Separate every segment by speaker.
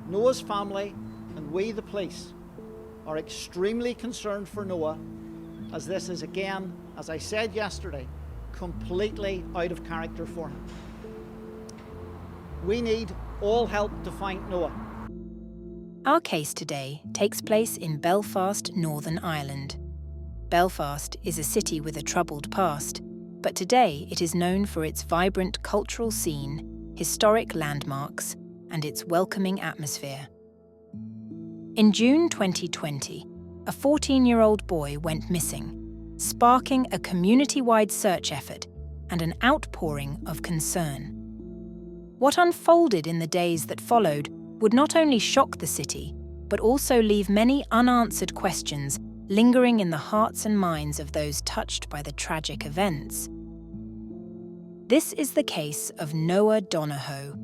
Speaker 1: Noah's family and we, the police, are extremely concerned for Noah, as this is again, as I said yesterday, completely out of character for him. We need all help to find Noah.
Speaker 2: Our case today takes place in Belfast, Northern Ireland. Belfast is a city with a troubled past, but today it is known for its vibrant cultural scene, historic landmarks, and its welcoming atmosphere. In June 2020, a 14-year-old boy went missing, sparking a community-wide search effort and an outpouring of concern. What unfolded in the days that followed would not only shock the city, but also leave many unanswered questions lingering in the hearts and minds of those touched by the tragic events. This is the case of Noah Donohoe.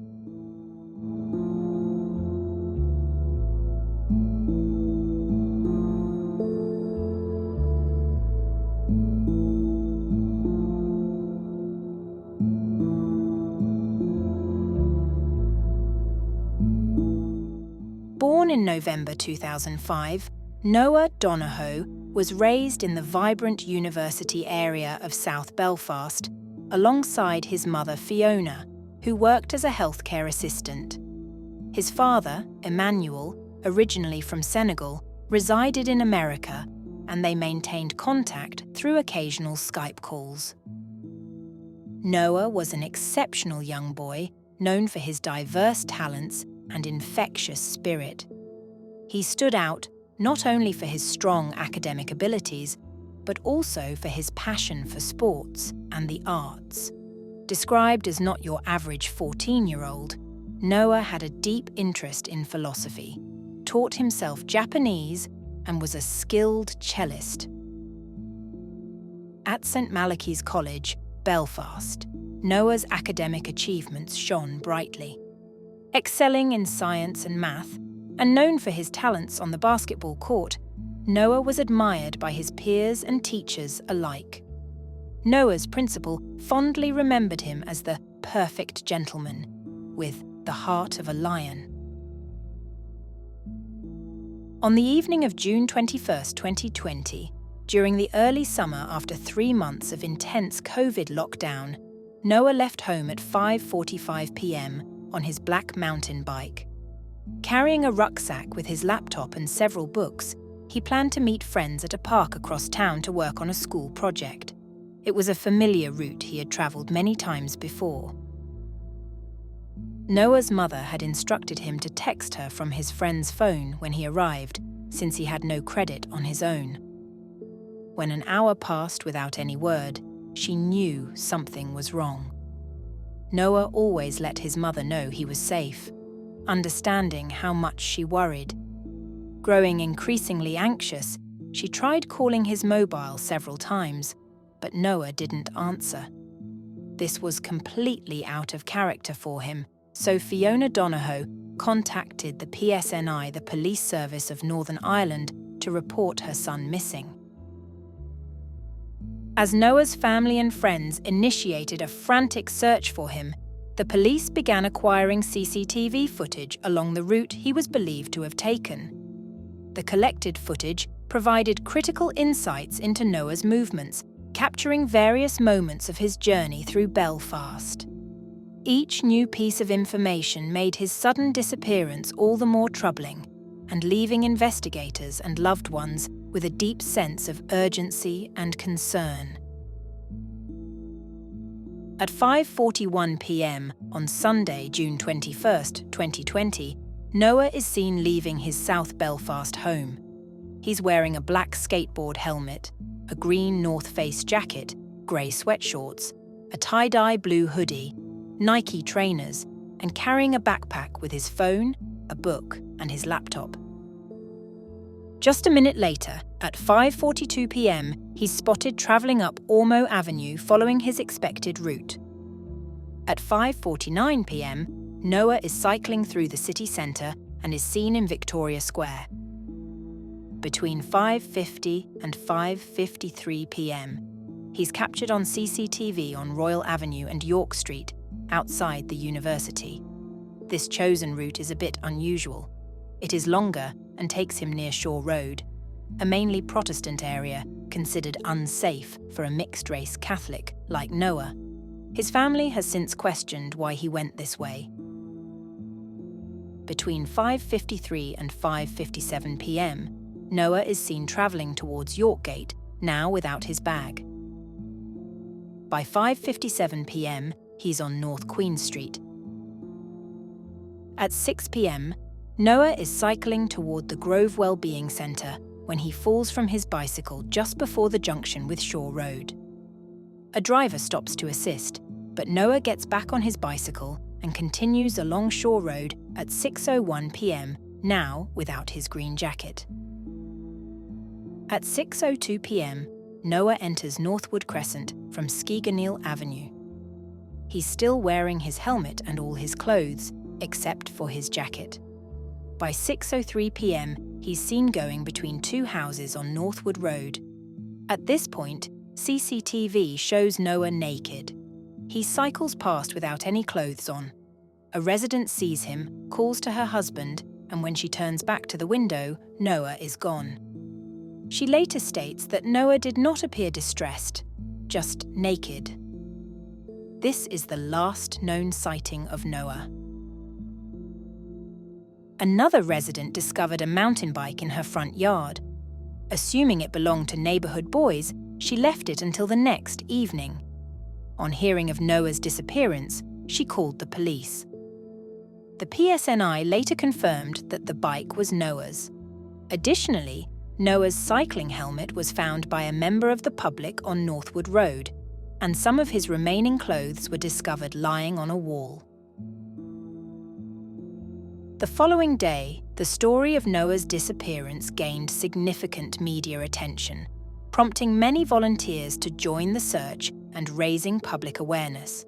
Speaker 2: Born in November 2005, Noah Donohoe was raised in the vibrant university area of South Belfast, alongside his mother Fiona, who worked as a healthcare assistant. His father, Emmanuel, originally from Senegal, resided in America, and they maintained contact through occasional Skype calls. Noah was an exceptional young boy, known for his diverse talents and infectious spirit. He stood out not only for his strong academic abilities, but also for his passion for sports and the arts. Described as not your average 14-year-old, Noah had a deep interest in philosophy, taught himself Japanese, and was a skilled cellist. At St Malachy's College, Belfast, Noah's academic achievements shone brightly. Excelling in science and math, and known for his talents on the basketball court, Noah was admired by his peers and teachers alike. Noah's principal fondly remembered him as the perfect gentleman, with the heart of a lion. On the evening of June 21, 2020, during the early summer after 3 months of intense COVID lockdown, Noah left home at 5:45 p.m. on his black mountain bike. Carrying a rucksack with his laptop and several books, he planned to meet friends at a park across town to work on a school project. It was a familiar route he had travelled many times before. Noah's mother had instructed him to text her from his friend's phone when he arrived, since he had no credit on his own. When an hour passed without any word, she knew something was wrong. Noah always let his mother know he was safe, understanding how much she worried. Growing increasingly anxious, she tried calling his mobile several times, but Noah didn't answer. This was completely out of character for him, so Fiona Donohoe contacted the PSNI, the Police Service of Northern Ireland, to report her son missing. As Noah's family and friends initiated a frantic search for him, the police began acquiring CCTV footage along the route he was believed to have taken. The collected footage provided critical insights into Noah's movements, capturing various moments of his journey through Belfast. Each new piece of information made his sudden disappearance all the more troubling, and leaving investigators and loved ones with a deep sense of urgency and concern. At 5:41 p.m. on Sunday, June 21, 2020, Noah is seen leaving his South Belfast home. He's wearing a black skateboard helmet, a green North Face jacket, grey sweatshorts, a tie-dye blue hoodie, Nike trainers, and carrying a backpack with his phone, a book, and his laptop. Just a minute later, at 5:42 p.m, he's spotted travelling up Ormeau Avenue following his expected route. At 5:49 p.m, Noah is cycling through the city centre and is seen in Victoria Square. between 5:50 and 5:53 p.m. He's captured on CCTV on Royal Avenue and York Street, outside the university. This chosen route is a bit unusual. It is longer and takes him near Shore Road, a mainly Protestant area considered unsafe for a mixed-race Catholic like Noah. His family has since questioned why he went this way. Between 5:53 and 5:57 p.m, Noah is seen travelling towards Yorkgate, now without his bag. By 5:57 p.m, he's on North Queen Street. At 6 p.m, Noah is cycling toward the Grove Wellbeing Centre when he falls from his bicycle just before the junction with Shore Road. A driver stops to assist, but Noah gets back on his bicycle and continues along Shore Road at 6:01 p.m, now without his green jacket. At 6:02 p.m, Noah enters Northwood Crescent from Skeaganeel Avenue. He's still wearing his helmet and all his clothes, except for his jacket. By 6:03 p.m, he's seen going between two houses on Northwood Road. At this point, CCTV shows Noah naked. He cycles past without any clothes on. A resident sees him, calls to her husband, and when she turns back to the window, Noah is gone. She later states that Noah did not appear distressed, just naked. This is the last known sighting of Noah. Another resident discovered a mountain bike in her front yard. Assuming it belonged to neighbourhood boys, she left it until the next evening. On hearing of Noah's disappearance, she called the police. The PSNI later confirmed that the bike was Noah's. Additionally, Noah's cycling helmet was found by a member of the public on Northwood Road, and some of his remaining clothes were discovered lying on a wall. The following day, the story of Noah's disappearance gained significant media attention, prompting many volunteers to join the search and raising public awareness.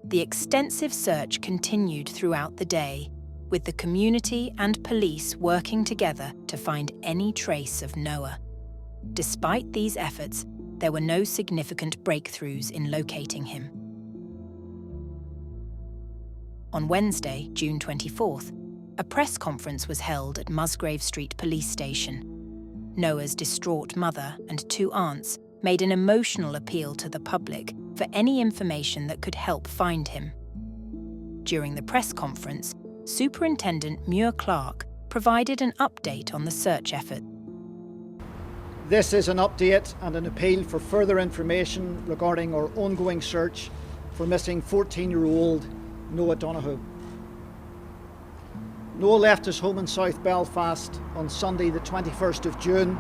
Speaker 2: The extensive search continued throughout the day, with the community and police working together to find any trace of Noah. Despite these efforts, there were no significant breakthroughs in locating him. On Wednesday, June 24th, a press conference was held at Musgrave Street Police Station. Noah's distraught mother and two aunts made an emotional appeal to the public for any information that could help find him. During the press conference, Superintendent Muir Clark provided an update on the search effort.
Speaker 1: This is an update and an appeal for further information regarding our ongoing search for missing 14-year-old Noah Donohoe. Noah left his home in South Belfast on Sunday the 21st of June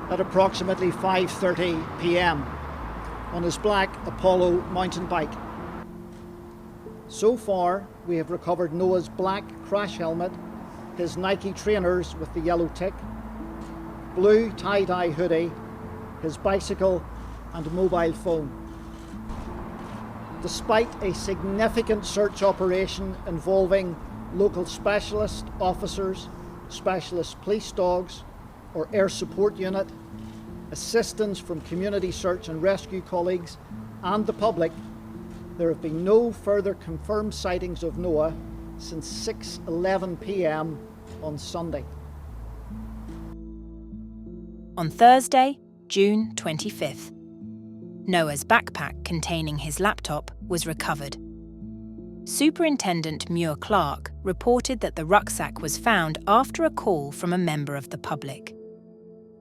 Speaker 1: at approximately 5:30 p.m. on his black Apollo mountain bike. So far, we have recovered Noah's black crash helmet, his Nike trainers with the yellow tick, blue tie-dye hoodie, his bicycle and mobile phone. Despite a significant search operation involving local specialist officers, specialist police dogs or air support unit, assistance from community search and rescue colleagues and the public, there have been no further confirmed sightings of Noah since 6:11 p.m. on Sunday.
Speaker 2: On Thursday, June 25th, Noah's backpack containing his laptop was recovered. Superintendent Muir Clark reported that the rucksack was found after a call from a member of the public.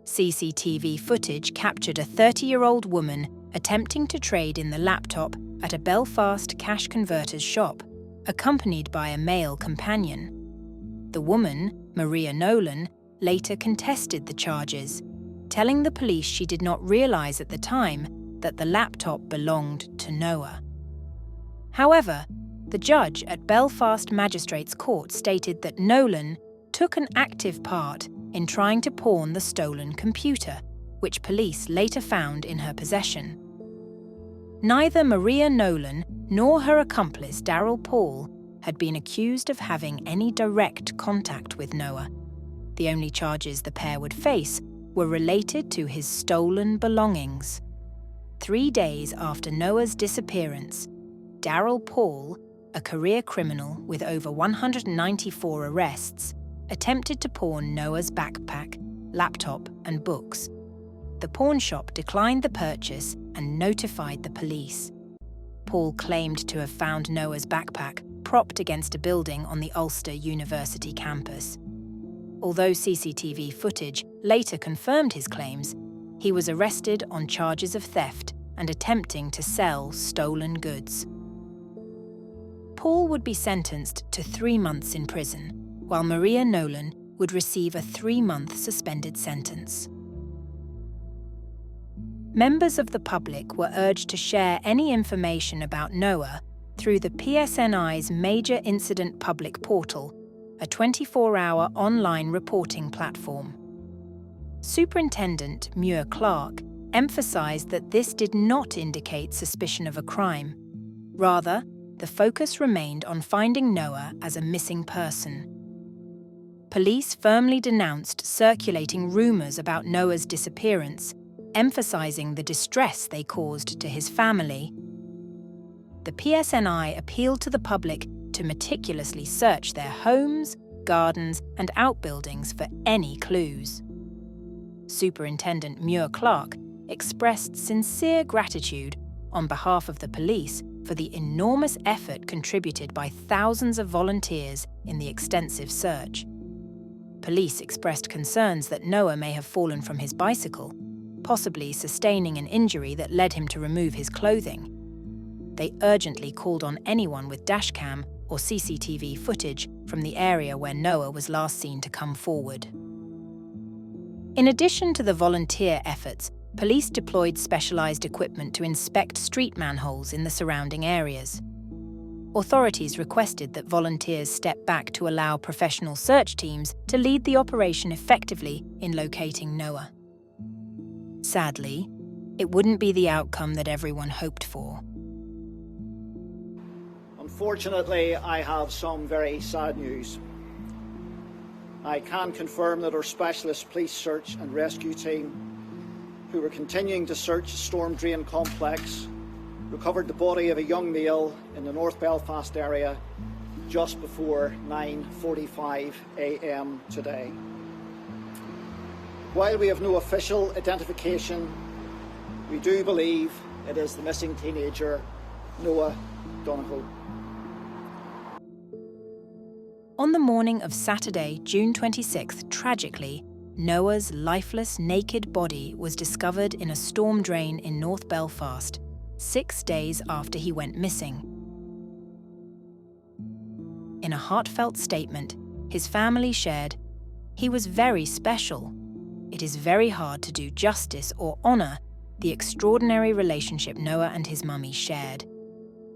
Speaker 2: CCTV footage captured a 30-year-old woman attempting to trade in the laptop at a Belfast cash converter's shop, accompanied by a male companion. The woman, Maria Nolan, later contested the charges, telling the police she did not realise at the time that the laptop belonged to Noah. However, the judge at Belfast Magistrates Court stated that Nolan took an active part in trying to pawn the stolen computer, which police later found in her possession. Neither Maria Nolan nor her accomplice Daryl Paul had been accused of having any direct contact with Noah. The only charges the pair would face were related to his stolen belongings. 3 days after Noah's disappearance, Daryl Paul, a career criminal with over 194 arrests, attempted to pawn Noah's backpack, laptop, and books. The pawn shop declined the purchase and notified the police. Paul claimed to have found Noah's backpack propped against a building on the Ulster University campus. Although CCTV footage later confirmed his claims, he was arrested on charges of theft and attempting to sell stolen goods. Paul would be sentenced to 3 months in prison, while Maria Nolan would receive a 3-month suspended sentence. Members of the public were urged to share any information about Noah through the PSNI's Major Incident Public Portal, a 24-hour online reporting platform. Superintendent Muir Clark emphasised that this did not indicate suspicion of a crime. Rather, the focus remained on finding Noah as a missing person. Police firmly denounced circulating rumours about Noah's disappearance, emphasising the distress they caused to his family. The PSNI appealed to the public to meticulously search their homes, gardens, and outbuildings for any clues. Superintendent Muir Clark expressed sincere gratitude on behalf of the police for the enormous effort contributed by thousands of volunteers in the extensive search. Police expressed concerns that Noah may have fallen from his bicycle, possibly sustaining an injury that led him to remove his clothing. They urgently called on anyone with dashcam or CCTV footage from the area where Noah was last seen to come forward. In addition to the volunteer efforts, police deployed specialised equipment to inspect street manholes in the surrounding areas. Authorities requested that volunteers step back to allow professional search teams to lead the operation effectively in locating Noah. Sadly, it wouldn't be the outcome that everyone hoped for.
Speaker 1: Unfortunately, I have some very sad news. I can confirm that our specialist police search and rescue team, who were continuing to search the storm drain complex, recovered the body of a young male in the North Belfast area just before 9:45 a.m. today. While we have no official identification, we do believe it is the missing teenager, Noah Donohoe.
Speaker 2: On the morning of Saturday, June 26th, tragically, Noah's lifeless, naked body was discovered in a storm drain in North Belfast, 6 days after he went missing. In a heartfelt statement, his family shared, "He was very special. It is very hard to do justice or honour the extraordinary relationship Noah and his mummy shared.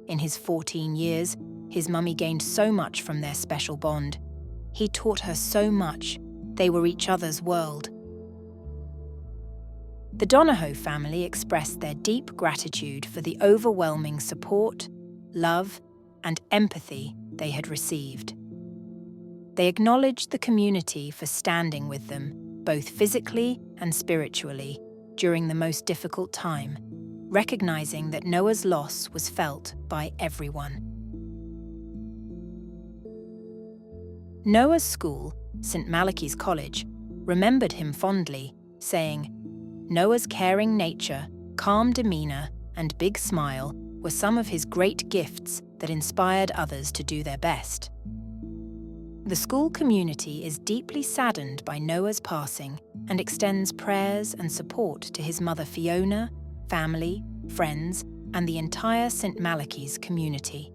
Speaker 2: In his 14 years, his mummy gained so much from their special bond. He taught her so much. They were each other's world." The Donohoe family expressed their deep gratitude for the overwhelming support, love, and empathy they had received. They acknowledged the community for standing with them, both physically and spiritually, during the most difficult time, recognizing that Noah's loss was felt by everyone. Noah's school, St. Malachy's College, remembered him fondly, saying, "Noah's caring nature, calm demeanour, and big smile were some of his great gifts that inspired others to do their best." The school community is deeply saddened by Noah's passing and extends prayers and support to his mother Fiona, family, friends, and the entire St. Malachy's community.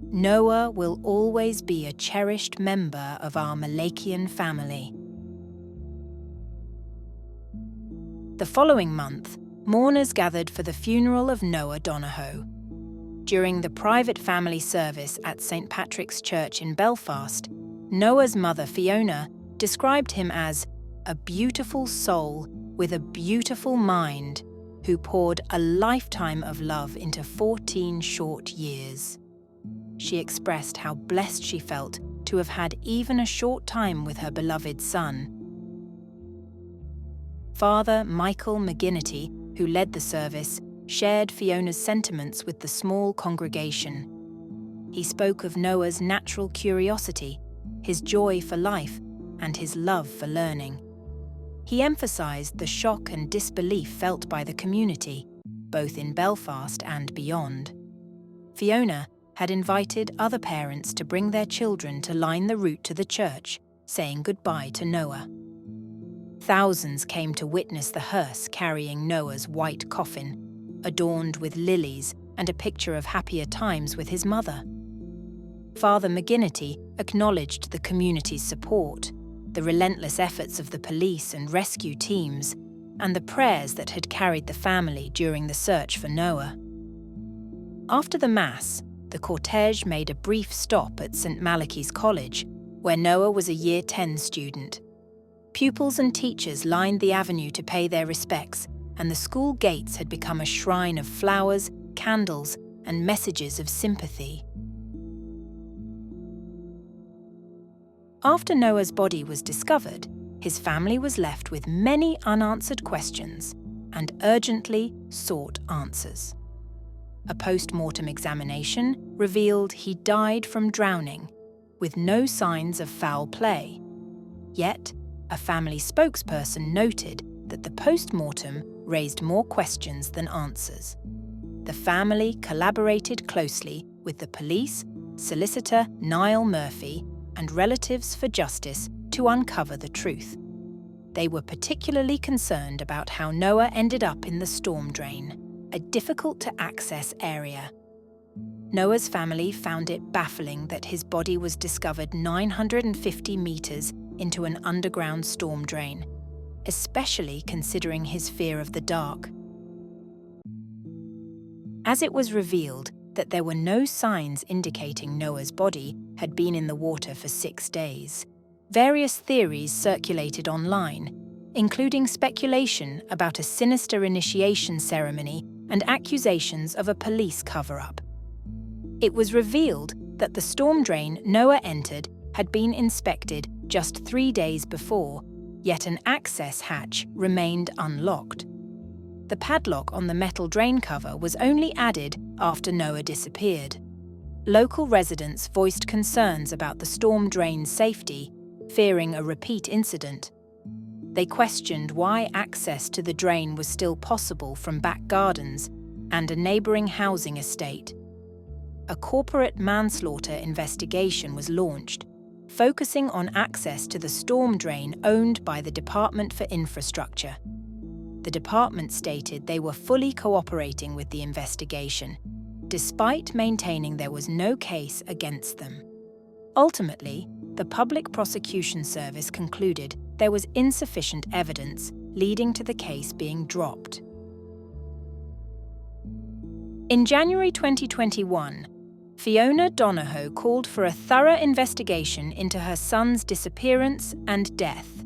Speaker 2: Noah will always be a cherished member of our Malachian family. The following month, mourners gathered for the funeral of Noah Donohoe. During the private family service at St. Patrick's Church in Belfast, Noah's mother Fiona described him as a beautiful soul with a beautiful mind who poured a lifetime of love into 14 short years. She expressed how blessed she felt to have had even a short time with her beloved son. Father Michael McGinnity, who led the service, shared Fiona's sentiments with the small congregation. He spoke of Noah's natural curiosity, his joy for life, and his love for learning. He emphasized the shock and disbelief felt by the community, both in Belfast and beyond. Fiona had invited other parents to bring their children to line the route to the church, saying goodbye to Noah. Thousands came to witness the hearse carrying Noah's white coffin, adorned with lilies and a picture of happier times with his mother. Father McGinnity acknowledged the community's support, the relentless efforts of the police and rescue teams, and the prayers that had carried the family during the search for Noah. After the Mass, the cortege made a brief stop at St. Malachy's College, where Noah was a Year 10 student. Pupils and teachers lined the avenue to pay their respects, and the school gates had become a shrine of flowers, candles, and messages of sympathy. After Noah's body was discovered, his family was left with many unanswered questions and urgently sought answers. A post-mortem examination revealed he died from drowning, with no signs of foul play. Yet, a family spokesperson noted that the post-mortem raised more questions than answers. The family collaborated closely with the police, solicitor Niall Murphy, and Relatives for Justice to uncover the truth. They were particularly concerned about how Noah ended up in the storm drain, a difficult-to-access area. Noah's family found it baffling that his body was discovered 950 metres into an underground storm drain, especially considering his fear of the dark. As it was revealed that there were no signs indicating Noah's body had been in the water for 6 days, various theories circulated online, including speculation about a sinister initiation ceremony and accusations of a police cover-up. It was revealed that the storm drain Noah entered had been inspected just 3 days before, yet an access hatch remained unlocked. The padlock on the metal drain cover was only added after Noah disappeared. Local residents voiced concerns about the storm drain's safety, fearing a repeat incident. They questioned why access to the drain was still possible from back gardens and a neighbouring housing estate. A corporate manslaughter investigation was launched, focusing on access to the storm drain owned by the Department for Infrastructure. The department stated they were fully cooperating with the investigation, despite maintaining there was no case against them. Ultimately, the Public Prosecution Service concluded there was insufficient evidence, leading to the case being dropped. In January 2021, Fiona Donohoe called for a thorough investigation into her son's disappearance and death.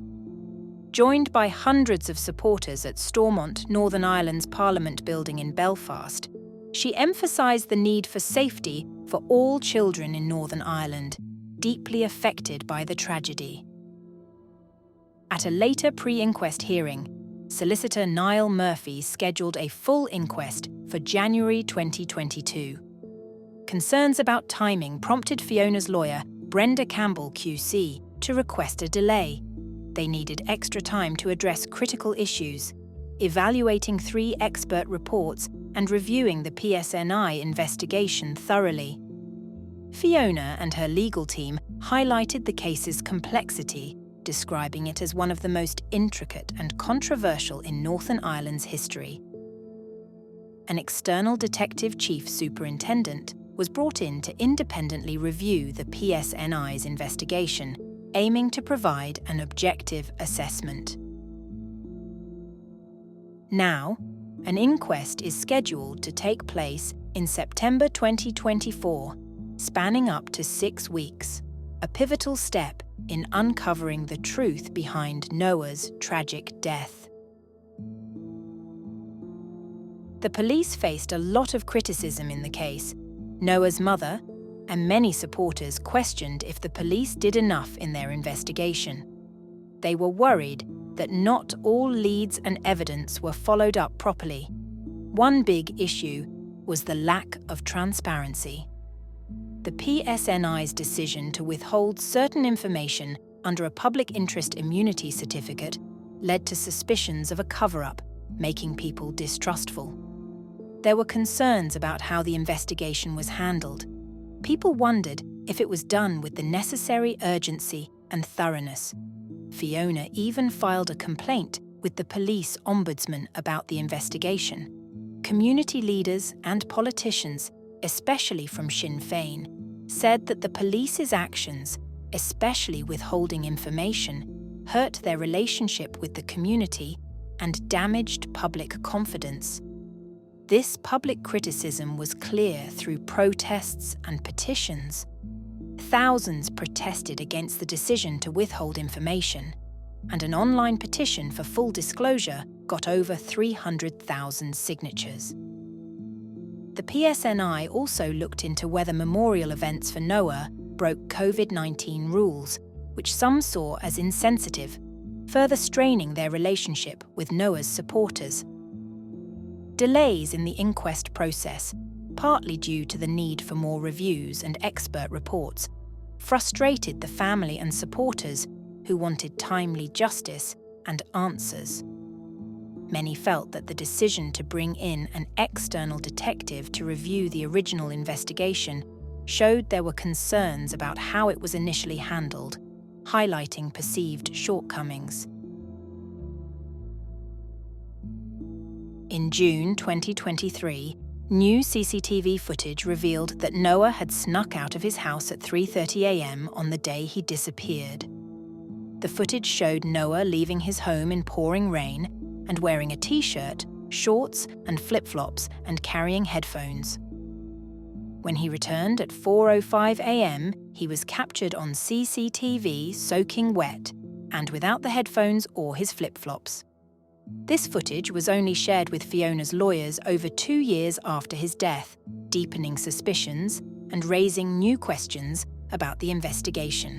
Speaker 2: Joined by hundreds of supporters at Stormont, Northern Ireland's Parliament building in Belfast, she emphasised the need for safety for all children in Northern Ireland, deeply affected by the tragedy. At a later pre-inquest hearing, Solicitor Niall Murphy scheduled a full inquest for January 2022. Concerns about timing prompted Fiona's lawyer, Brenda Campbell QC, to request a delay. They needed extra time to address critical issues, evaluating 3 expert reports and reviewing the PSNI investigation thoroughly. Fiona and her legal team highlighted the case's complexity, describing it as one of the most intricate and controversial in Northern Ireland's history. An external detective chief superintendent was brought in to independently review the PSNI's investigation, aiming to provide an objective assessment. Now, an inquest is scheduled to take place in September 2024, spanning up to 6 weeks, a pivotal step in uncovering the truth behind Noah's tragic death. The police faced a lot of criticism in the case. Noah's mother, and many supporters questioned if the police did enough in their investigation. They were worried that not all leads and evidence were followed up properly. One big issue was the lack of transparency. The PSNI's decision to withhold certain information under a public interest immunity certificate led to suspicions of a cover-up, making people distrustful. There were concerns about how the investigation was handled. People wondered if it was done with the necessary urgency and thoroughness. Fiona even filed a complaint with the police ombudsman about the investigation. Community leaders and politicians, especially from Sinn Féin, said that the police's actions, especially withholding information, hurt their relationship with the community and damaged public confidence. This public criticism was clear through protests and petitions. Thousands protested against the decision to withhold information, and an online petition for full disclosure got over 300,000 signatures. The PSNI also looked into whether memorial events for Noah broke COVID-19 rules, which some saw as insensitive, further straining their relationship with Noah's supporters. Delays in the inquest process, partly due to the need for more reviews and expert reports, frustrated the family and supporters who wanted timely justice and answers. Many felt that the decision to bring in an external detective to review the original investigation showed there were concerns about how it was initially handled, highlighting perceived shortcomings. In June 2023, new CCTV footage revealed that Noah had snuck out of his house at 3:30 a.m. on the day he disappeared. The footage showed Noah leaving his home in pouring rain and wearing a t-shirt, shorts and flip-flops and carrying headphones. When he returned at 4:05 a.m., he was captured on CCTV soaking wet and without the headphones or his flip-flops. This footage was only shared with Fiona's lawyers over 2 years after his death, deepening suspicions and raising new questions about the investigation.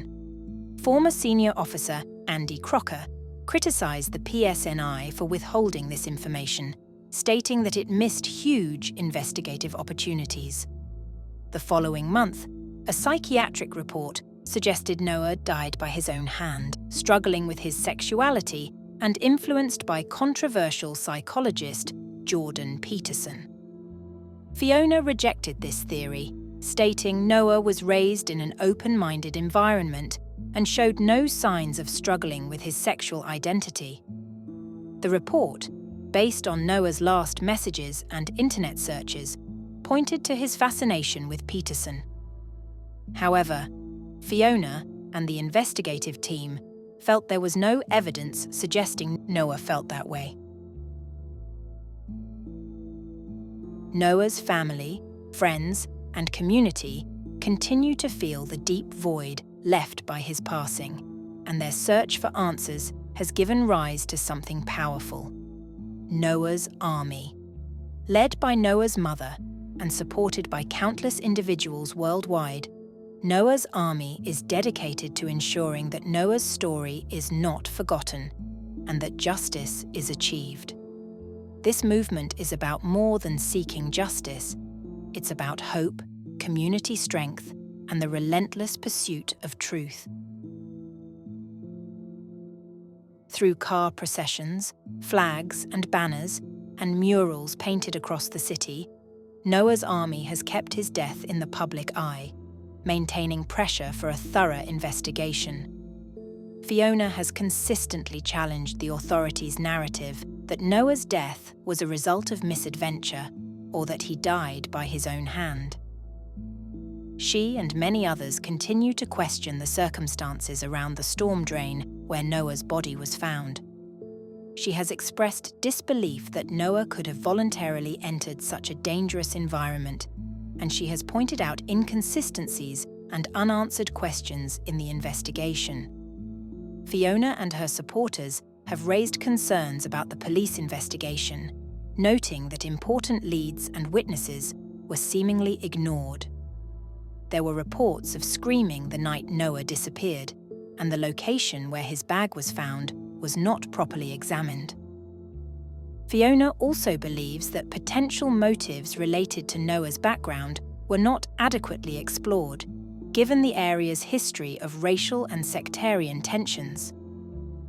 Speaker 2: Former senior officer Andy Crocker criticised the PSNI for withholding this information, stating that it missed huge investigative opportunities. The following month, a psychiatric report suggested Noah died by his own hand, struggling with his sexuality and influenced by controversial psychologist Jordan Peterson. Fiona rejected this theory, stating Noah was raised in an open-minded environment and showed no signs of struggling with his sexual identity. The report, based on Noah's last messages and internet searches, pointed to his fascination with Peterson. However, Fiona and the investigative team felt there was no evidence suggesting Noah felt that way. Noah's family, friends, and community continue to feel the deep void left by his passing, and their search for answers has given rise to something powerful: Noah's Army. Led by Noah's mother and supported by countless individuals worldwide, Noah's Army is dedicated to ensuring that Noah's story is not forgotten and that justice is achieved. This movement is about more than seeking justice. It's about hope, community strength, and the relentless pursuit of truth. Through car processions, flags and banners, and murals painted across the city, Noah's Army has kept his death in the public eye, maintaining pressure for a thorough investigation. Fiona has consistently challenged the authorities' narrative that Noah's death was a result of misadventure or that he died by his own hand. She and many others continue to question the circumstances around the storm drain where Noah's body was found. She has expressed disbelief that Noah could have voluntarily entered such a dangerous environment, and she has pointed out inconsistencies and unanswered questions in the investigation. Fiona and her supporters have raised concerns about the police investigation, noting that important leads and witnesses were seemingly ignored. there were reports of screaming the night Noah disappeared, and the location where his bag was found was not properly examined. Fiona also believes that potential motives related to Noah's background were not adequately explored, given the area's history of racial and sectarian tensions.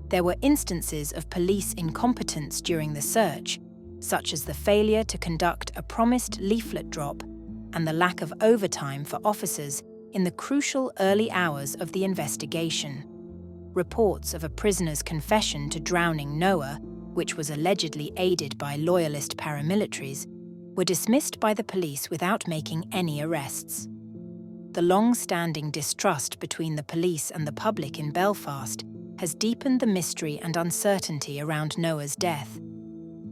Speaker 2: There were instances of police incompetence during the search, such as the failure to conduct a promised leaflet drop and the lack of overtime for officers in the crucial early hours of the investigation. Reports of a prisoner's confession to drowning Noah, which was allegedly aided by loyalist paramilitaries, were dismissed by the police without making any arrests. The long-standing distrust between the police and the public in Belfast has deepened the mystery and uncertainty around Noah's death.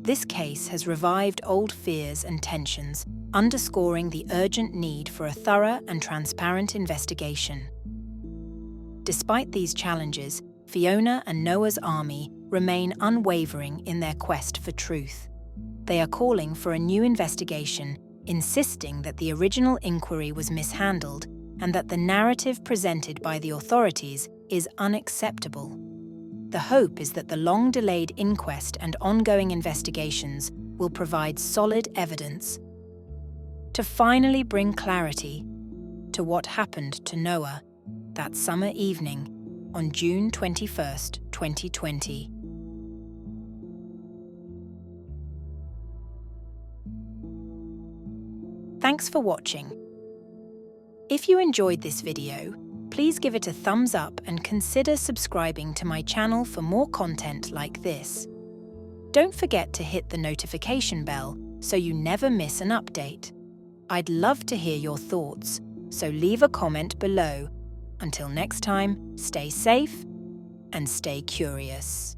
Speaker 2: This case has revived old fears and tensions, underscoring the urgent need for a thorough and transparent investigation. Despite these challenges, Fiona and Noah's army remain unwavering in their quest for truth. They are calling for a new investigation, insisting that the original inquiry was mishandled and that the narrative presented by the authorities is unacceptable. The hope is that the long-delayed inquest and ongoing investigations will provide solid evidence to finally bring clarity to what happened to Noah that summer evening on June 21st, 2020. Thanks for watching. If you enjoyed this video, please give it a thumbs up and consider subscribing to my channel for more content like this. Don't forget to hit the notification bell so you never miss an update. I'd love to hear your thoughts, so leave a comment below. Until next time, stay safe and stay curious.